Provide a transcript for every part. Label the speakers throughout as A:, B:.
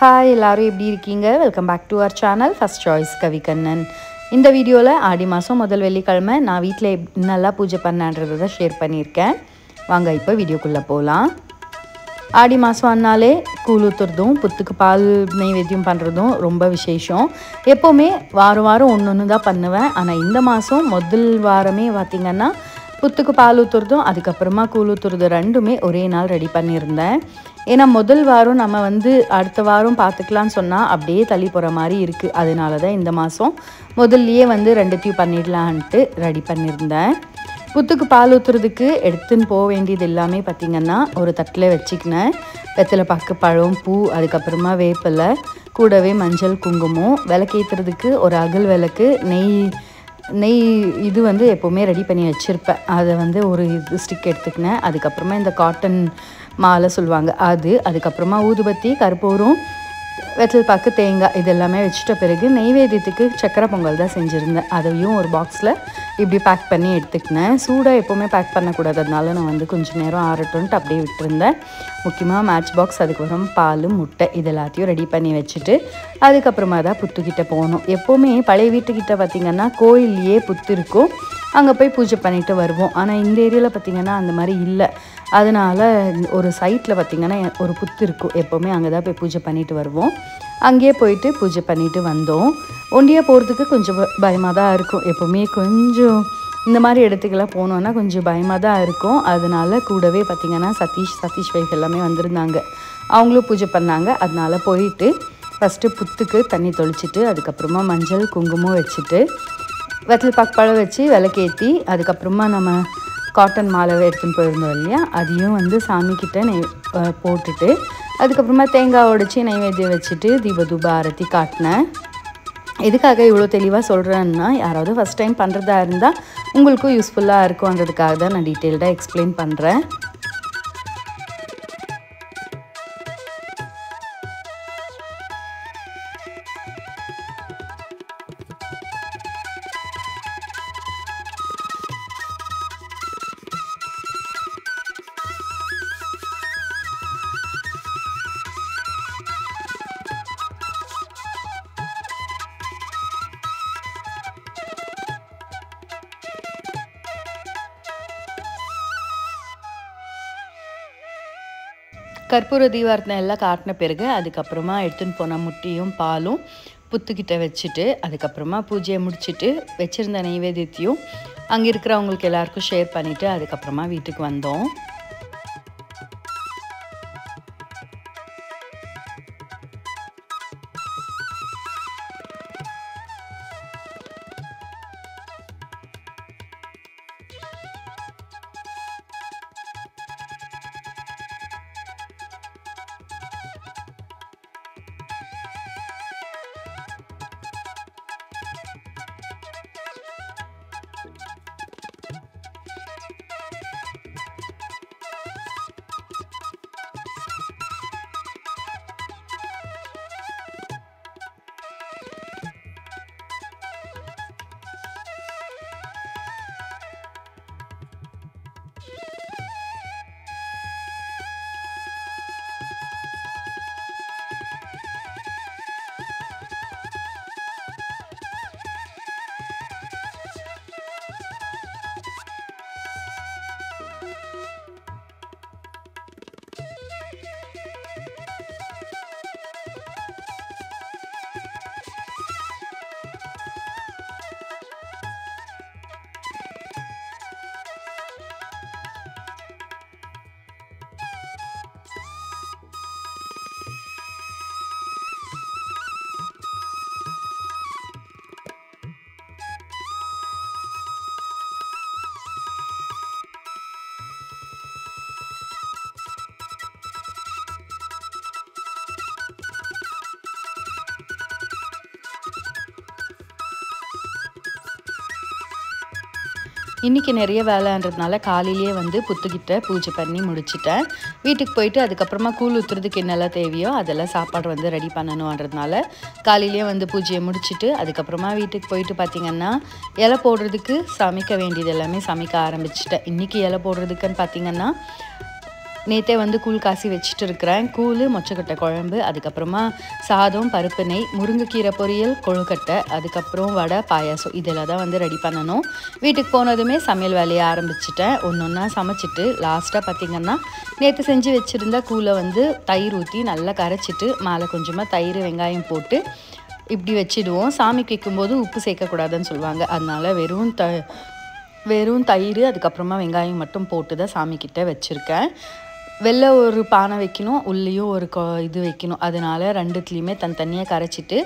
A: Hi எல்லாரும் எப்படி இருக்கீங்க? Welcome back to our channel first choice Kavikannan. இந்த வீடியோவில் ஆடி மாதம் முதல் வெள்ளிக்கிழமை நான் வீட்டில் நல்லா பூஜை பண்ணன்றதை தான் ஷேர் பண்ணியிருக்கேன். வாங்க இப்போ வீடியோக்குள்ளே போகலாம். ஆடி மாதம் ஆனாலே கூழ் ஊற்றுறதும் புத்துக்கு பால் நைவேத்தியம் பண்ணுறதும் ரொம்ப விசேஷம். எப்போவுமே வாரம் ஒன்று தான் பண்ணுவேன். ஆனால் இந்த மாதம் முதல் வாரமே பார்த்திங்கன்னா புத்துக்கு பால் ஊற்றுறதும் அதுக்கப்புறமா கூழ் ஊற்றுறது ரெண்டுமே ஒரே நாள் ரெடி பண்ணியிருந்தேன். ஏன்னா முதல் வாரம் நம்ம அடுத்த வாரம் பார்த்துக்கலான்னு சொன்னால் அப்படியே தள்ளி போகிற மாதிரி இருக்குது. அதனால தான் இந்த மாதம் முதல்லையே ரெண்டுத்தையும் பண்ணிடலான்ட்டு ரெடி பண்ணியிருந்தேன். புத்துக்கு பால் ஊற்றுறதுக்கு எடுத்துன்னு போக வேண்டியது எல்லாமே பார்த்திங்கன்னா ஒரு தட்டில் வச்சுக்கினேன். வெத்தலை பாக்கு, பழம், பூ, அதுக்கப்புறமா வேப்பிலை, கூடவே மஞ்சள், குங்குமம், விளக்கேற்றுறதுக்கு ஒரு அகல் விளக்கு, நெய் இது எப்போவுமே ரெடி பண்ணி வச்சுருப்பேன். அதை ஒரு ஸ்டிக் எடுத்துக்கினேன். அதுக்கப்புறமா இந்த காட்டன் மாலை சொல்லுவாங்க அதுக்கப்புறமா ஊதுபத்தி, கற்பூரம், வெத்தலை பாக்கு, தேங்காய் இதெல்லாமே வச்சுட்ட பிறகு நெய்வேத்தியத்துக்கு சக்கரை பொங்கல் தான் செஞ்சுருந்தேன். அதையும் ஒரு பாக்ஸில் இப்படி பேக் பண்ணி எடுத்துக்கினேன். சூடாக எப்போவுமே பேக் பண்ணக்கூடாது, அதனால நான் கொஞ்சம் நேரம் ஆறட்டுன்ட்டு அப்படியே விட்டுருந்தேன். முக்கியமாக மேட்ச் பாக்ஸ், அதுக்கப்புறம் பால், முட்டை இது எல்லாத்தையும் ரெடி பண்ணி வச்சுட்டு அதுக்கப்புறமா தான் புத்துக்கிட்ட போகணும். எப்போவுமே பழைய வீட்டுக்கிட்ட பார்த்திங்கன்னா கோயில்லையே புத்து இருக்கும், அங்கே போய் பூஜை பண்ணிட்டு வருவோம். ஆனால் இந்த ஏரியாவில் பார்த்திங்கன்னா அந்த மாதிரி இல்லை. அதனால் ஒரு சைட்டில் பார்த்திங்கன்னா ஒரு புத்து இருக்கும், எப்போவுமே அங்கே தான் போய் பூஜை பண்ணிட்டு வருவோம். அங்கேயே போயிட்டு பூஜை பண்ணிட்டு வந்தோம். ஒண்டியாக போகிறதுக்கு கொஞ்சம் பயமாக தான் இருக்கும். எப்போவுமே கொஞ்சம் இந்த மாதிரி இடத்துக்கெல்லாம் போனோன்னா கொஞ்சம் பயமாக தான் இருக்கும். அதனால் கூடவே பார்த்திங்கன்னா சதீஷ் வைஃப் எல்லாமே வந்திருந்தாங்க, அவங்களும் பூஜை பண்ணாங்க. அதனால் போயிட்டு ஃபஸ்ட்டு புத்துக்கு தண்ணி தெளிச்சிட்டு அதுக்கப்புறமா மஞ்சள் குங்குமம் வச்சுட்டு வெத்தலை பாக்கு பழம் வச்சு விளக்கேற்றி அதுக்கப்புறமா நம்ம காட்டன் மாலை எடுத்துன்னு போயிருந்தோம் இல்லையா, அதையும் சாமிக்கிட்ட போட்டுட்டு அதுக்கப்புறமா தேங்காய் உடைச்சி நைவேத்தியம் வச்சுட்டு தீப ஆரத்தி காட்டினேன். எதுக்காக இவ்வளோ தெளிவாக சொல்கிறேன்னா, யாராவது ஃபஸ்ட் டைம் பண்ணுறதா இருந்தால் உங்களுக்கும் யூஸ்ஃபுல்லாக இருக்கும்ன்றதுக்காக தான் நான் டீட்டெயில்டாக எக்ஸ்பிளைன் பண்ணுறேன். கற்பூர தீபாரத்தனை எல்லாம் காட்டின பிறகு அதுக்கப்புறமா எடுத்துன்னு போன முட்டையும் பாலும் புத்துக்கிட்ட வச்சுட்டு அதுக்கப்புறமா பூஜையை முடிச்சுட்டு வச்சுருந்த நைவேத்தியத்தையும் அங்கே இருக்கிறவங்களுக்கு எல்லாருக்கும் ஷேர் பண்ணிவிட்டு அதுக்கப்புறமா வீட்டுக்கு வந்தோம். இன்றைக்கி நிறைய வேலைன்றதுனால காலையிலேயே புத்துக்கிட்ட பூஜை பண்ணி முடிச்சிட்டேன். வீட்டுக்கு போயிட்டு அதுக்கப்புறமா கூழ் ஊற்றுறதுக்கு என்னெல்லாம் தேவையோ அதெல்லாம் சாப்பாடு ரெடி பண்ணணுன்றதுனால காலையிலேயே பூஜையை முடிச்சுட்டு அதுக்கப்புறமா வீட்டுக்கு போயிட்டு பார்த்திங்கன்னா இலை போடுறதுக்கு சமைக்க வேண்டியது எல்லாமே சமைக்க ஆரம்பிச்சிட்டேன். இன்றைக்கி இலை போடுறதுக்குன்னு பார்த்திங்கன்னா நேற்றே வந்து கூழ் காசி வச்சுட்டு இருக்கிறேன். கூழ், மொச்சக்கொட்டை குழம்பு, அதுக்கப்புறமா சாதம், பருப்பு நெய், முருங்கைக்கீரை பொரியல், கொழுக்கட்டை, அதுக்கப்புறம் வடை, பாயாசம் இதெல்லாம் தான் வந்து ரெடி பண்ணணும். வீட்டுக்கு போனதுமே சமையல் வேலையை ஆரம்பிச்சிட்டேன். ஒன்று ஒன்றா சமைச்சிட்டு லாஸ்ட்டாக பார்த்திங்கன்னா நேற்று செஞ்சு வச்சுருந்த கூழை வந்து தயிர் ஊற்றி நல்லா கரைச்சிட்டு மேலே கொஞ்சமாக தயிர் வெங்காயம் போட்டு இப்படி வச்சுடுவோம். சாமிக்கு வைக்கும்போது உப்பு சேர்க்கக்கூடாதுன்னு சொல்லுவாங்க. அதனால் வெறும் தயிர் அதுக்கப்புறமா வெங்காயம் மட்டும் போட்டு தான் சாமிக்கிட்ட வச்சுருக்கேன். வெளில ஒரு பானை வைக்கணும், உள்ளேயும் ஒரு இது வைக்கணும். அதனால் ரெண்டுத்துலேயுமே தனித்தனியாக கரைச்சிட்டு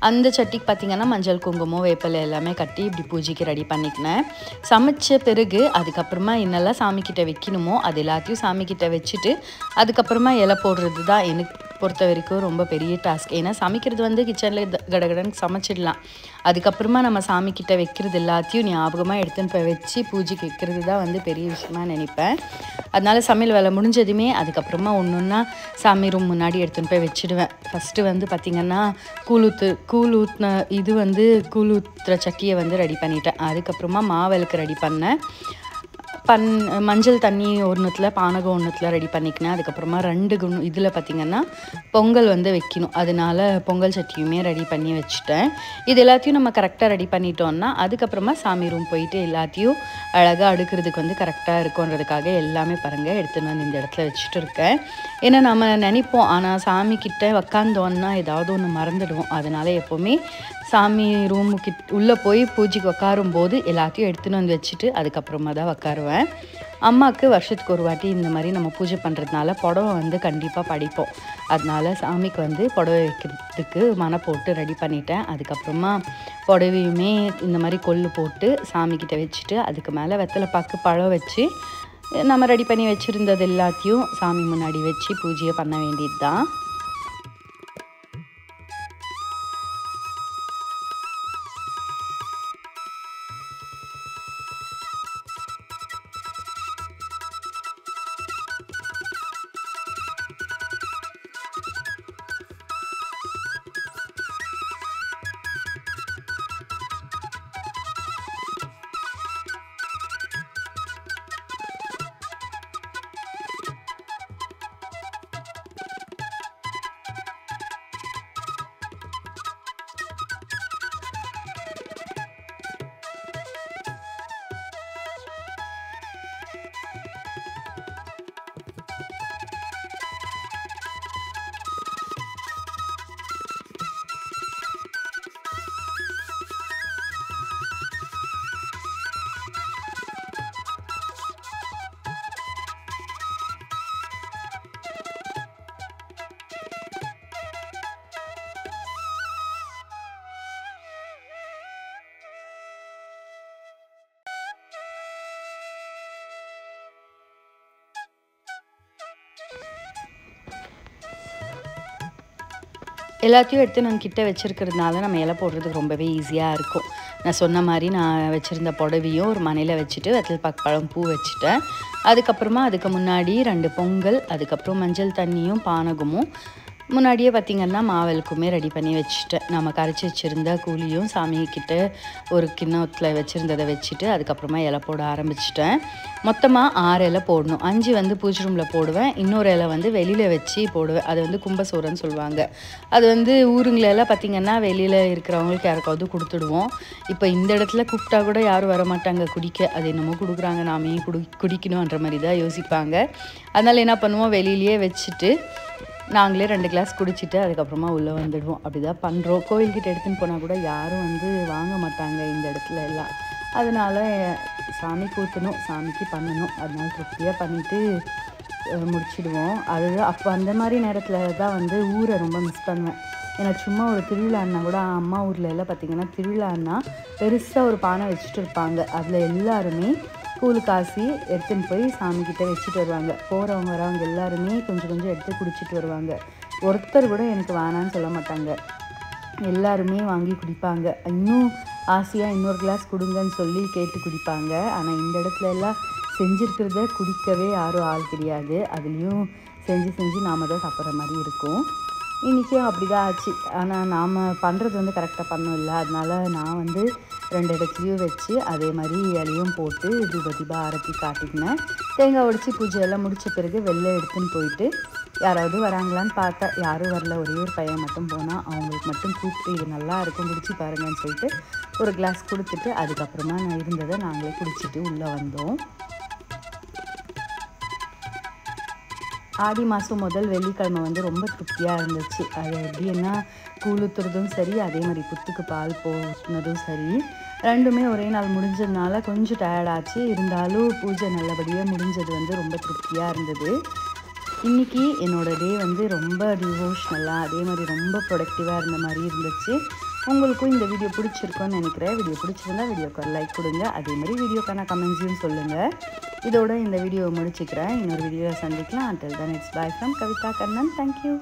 A: அந்த சட்டிக்கு பார்த்திங்கன்னா மஞ்சள் குங்குமம் வேப்பிலை எல்லாமே கட்டி இப்படி பூஜைக்கு ரெடி பண்ணிக்கினேன். சமைச்ச பிறகு அதுக்கப்புறமா என்னெல்லாம் சாமிக்கிட்ட வைக்கணுமோ அது எல்லாத்தையும் சாமிக்கிட்ட வச்சுட்டு அதுக்கப்புறமா இலை போடுறது தான் எனக்கு பொறுத்த வரைக்கும் ரொம்ப பெரிய டாஸ்க். ஏன்னா சமைக்கிறது வந்து கிச்சனில் கடகடன்னு சமைச்சிடலாம். அதுக்கப்புறமா நம்ம சாமிக்கிட்ட வைக்கிறது எல்லாத்தையும் ஞாபகமாக எடுத்துன்னு போய் வச்சு பூஜைக்கு வைக்கிறது தான் வந்து பெரிய விஷயமா நினைப்பேன். அதனால் சமையல் வேலை முடிஞ்சதுமே அதுக்கப்புறமா ஒன்று ஒன்றா சாமி ரூம் முன்னாடி எடுத்துன்னு போய் வச்சுடுவேன். ஃபஸ்ட்டு வந்து பார்த்திங்கன்னா கூழ் ஊற்றின கூழ் ஊற்றுற சட்டியை வந்து ரெடி பண்ணிட்டேன். அதுக்கப்புறமா மாவிளக்கு ரெடி பண்ணேன். மஞ்சள் தண்ணி ஒன்றுத்தில் பானகம் ஒன்றுத்தில் ரெடி பண்ணிக்கினேன். அதுக்கப்புறமா 2 இதில் பார்த்திங்கன்னா பொங்கல் வந்து வைக்கணும். அதனால பொங்கல் சட்டியுமே ரெடி பண்ணி வச்சுட்டேன். இது எல்லாத்தையும் நம்ம கரெக்டாக ரெடி பண்ணிட்டோம்னா அதுக்கப்புறமா சாமி ரூம் போயிட்டு எல்லாத்தையும் அழகாக அடுக்கிறதுக்கு வந்து கரெக்டாக இருக்குன்றதுக்காக எல்லாமே பாருங்கள் எடுத்துன்னு வந்து இந்த இடத்துல வச்சுட்டு இருக்கேன். ஏன்னா நம்ம நினைப்போம், ஆனால் சாமிக்கிட்ட உக்காந்தோன்னா ஏதாவது ஒன்று மறந்துடுவோம். அதனால் எப்போவுமே சாமி உள்ளே போய் பூஜைக்கு உட்காரும்போது எல்லாத்தையும் எடுத்துன்னு வந்து வச்சுட்டு அதுக்கப்புறமா தான் உட்காருவேன். அம்மாவுக்கு வருஷத்துக்கு ஒரு வாட்டி இந்த மாதிரி நம்ம பூஜை பண்ணுறதுனால புடவை வந்து கண்டிப்பாக படிப்போம். அதனால சாமிக்கு வந்து புடவை வைக்கிறதுக்கு மனை போட்டு ரெடி பண்ணிட்டேன். அதுக்கப்புறமா புடவையுமே இந்த மாதிரி கொள்ளு போட்டு சாமிக்கிட்ட வச்சுட்டு அதுக்கு மேலே வெத்தலை பாக்கு பழம் வச்சு நம்ம ரெடி பண்ணி வச்சுருந்தது எல்லாத்தையும் சாமி முன்னாடி வச்சு பூஜையை பண்ண வேண்டியது தான். எல்லாத்தையும் எடுத்து நான் கிட்ட வச்சுருக்கிறதுனால நம்ம இலை போடுறதுக்கு ரொம்பவே ஈஸியாக இருக்கும். நான் சொன்ன மாதிரி நான் வச்சுருந்த புடவையும் ஒரு மனையில் வச்சுட்டு வெத்தலை பாக்கு பழம் பூ வச்சுட்டேன். அதுக்கப்புறமா அதுக்கு முன்னாடி 2 பொங்கல், அதுக்கப்புறம் மஞ்சள் தண்ணியும் பானகமும் முன்னாடியே பார்த்திங்கன்னா மாவிளக்குமே ரெடி பண்ணி வச்சுட்டேன். நம்ம கரைச்சி வச்சுருந்த கூலியும் சாமிக்கிட்ட ஒரு கிண்ணத்தில் வச்சுருந்ததை வச்சுட்டு அதுக்கப்புறமா இலை போட ஆரம்பிச்சிட்டேன். மொத்தமாக 6 இலை போடணும். 5 வந்து பூஜை ரூமில் போடுவேன், இன்னொரு இலை வந்து வெளியில் வச்சு போடுவேன். அது வந்து கும்பசோரன்னு சொல்லுவாங்க. அது வந்து ஊருங்களெல்லாம் பார்த்திங்கன்னா வெளியில் இருக்கிறவங்களுக்கு யாருக்காவது கொடுத்துடுவோம். இப்போ இந்த இடத்துல கூப்பிட்டா கூட யாரும் வரமாட்டாங்க குடிக்க. அது என்னமோ கொடுக்குறாங்க, நாமே குடிக்கணுன்ற மாதிரி தான் யோசிப்பாங்க. அதனால் என்ன பண்ணுவோம், வெளியிலேயே வச்சுட்டு நாங்களே 2 கிளாஸ் குடிச்சிட்டு அதுக்கப்புறமா உள்ளே வந்துடுவோம். அப்படி தான் பண்ணுறோம். கோயில்கிட்ட எடுத்துன்னு போனால் கூட யாரும் வந்து வாங்க மாட்டாங்க இந்த இடத்துல எல்லாம். அதனால் சாமிக்கு ஊற்றணும், சாமிக்கு பண்ணணும், அதனால திருப்தியாக பண்ணிவிட்டு முடிச்சிடுவோம். அதுதான் அப்போ அந்த மாதிரி நேரத்தில் தான் வந்து ஊரை ரொம்ப மிஸ் பண்ணுவேன். ஏன்னா சும்மா ஒரு திருவிழான்னா கூட அம்மா ஊரில் எல்லாம் பார்த்திங்கன்னா திருவிழான்னா பெருசாக ஒரு பானை வச்சுட்டு இருப்பாங்க. அதில் எல்லாருமே கூழ் காசி எடுத்துன்னு போய் சாமிக்கிட்ட வச்சுட்டு வருவாங்க. போகிறவங்க வரவங்க எல்லாருமே கொஞ்சம் கொஞ்சம் எடுத்து குடிச்சிட்டு வருவாங்க. ஒருத்தர் கூட எனக்கு வேணான்னு சொல்ல மாட்டாங்க. எல்லாருமே வாங்கி குடிப்பாங்க. இன்னும் ஆசையாக இன்னொரு கிளாஸ் கொடுங்கன்னு சொல்லி கேட்டு குடிப்பாங்க. ஆனால் இந்த இடத்துல எல்லாம் செஞ்சுருக்கிறத குடிக்கவே யாரும் ஆள் கிடையாது. அதுலேயும் செஞ்சு நாம் தான் சாப்பிட்ற மாதிரி இருக்கும். இன்றைக்கும் அப்படி தான் ஆச்சு. ஆனால் நாம் பண்ணுறது வந்து கரெக்டாக பண்ணோம் இல்லை. அதனால் நான் வந்து 2 இடத்துலையும் வச்சு அதே மாதிரி இலையும் போட்டு தீப ஆரத்தி காட்டிக்கினேன். தேங்காய் உடைச்சி பூஜையெல்லாம் முடித்த பிறகு வெளில எடுத்துன்னு போயிட்டு யாராவது வராங்களான்னு பார்த்தா யாரும் வரல. ஒரே ஒரு பையன் மட்டும் போனால் அவங்களுக்கு மட்டும் கூப்பிட்டு இது நல்லா இருக்கும் குடிச்சு பாருங்கன்னு சொல்லிட்டு ஒரு கிளாஸ் கொடுத்துட்டு அதுக்கப்புறமா நான் இருந்ததை நாங்களே குடிச்சிட்டு உள்ளே வந்தோம். ஆடி மாதம் முதல் வெள்ளிக்கிழமை வந்து ரொம்ப திருப்தியாக இருந்துச்சு. அது எப்படின்னா கூழ் ஊற்றுறதும் சரி, அதே மாதிரி புத்துக்கு பால் போட்டுனதும் சரி, ரெண்டுமே ஒரே நாள் முடிஞ்சதுனால கொஞ்சம் டயர்டாச்சு. இருந்தாலும் பூஜை நல்லபடியாக முடிஞ்சது வந்து ரொம்ப திருப்தியாக இருந்தது. இன்றைக்கி என்னோடய டே வந்து ரொம்ப டிவோஷ்னலாக அதே மாதிரி ரொம்ப ப்ரொடக்டிவாக இருந்த மாதிரி இருந்துச்சு. உங்களுக்கும் இந்த வீடியோ பிடிச்சிருக்கோன்னு நினைக்கிறேன். வீடியோ பிடிச்சிருந்தா வீடியோக்கு ஒரு லைக் கொடுங்க. அதே மாதிரி வீடியோக்கான கமெண்ட்ஸையும் சொல்லுங்கள். இதோட இந்த வீடியோவை முடிச்சுக்கிறேன். இன்னொரு வீடியோவை சந்திக்கலாம். Until then, it's bye from Kavita Kannan. Thank you.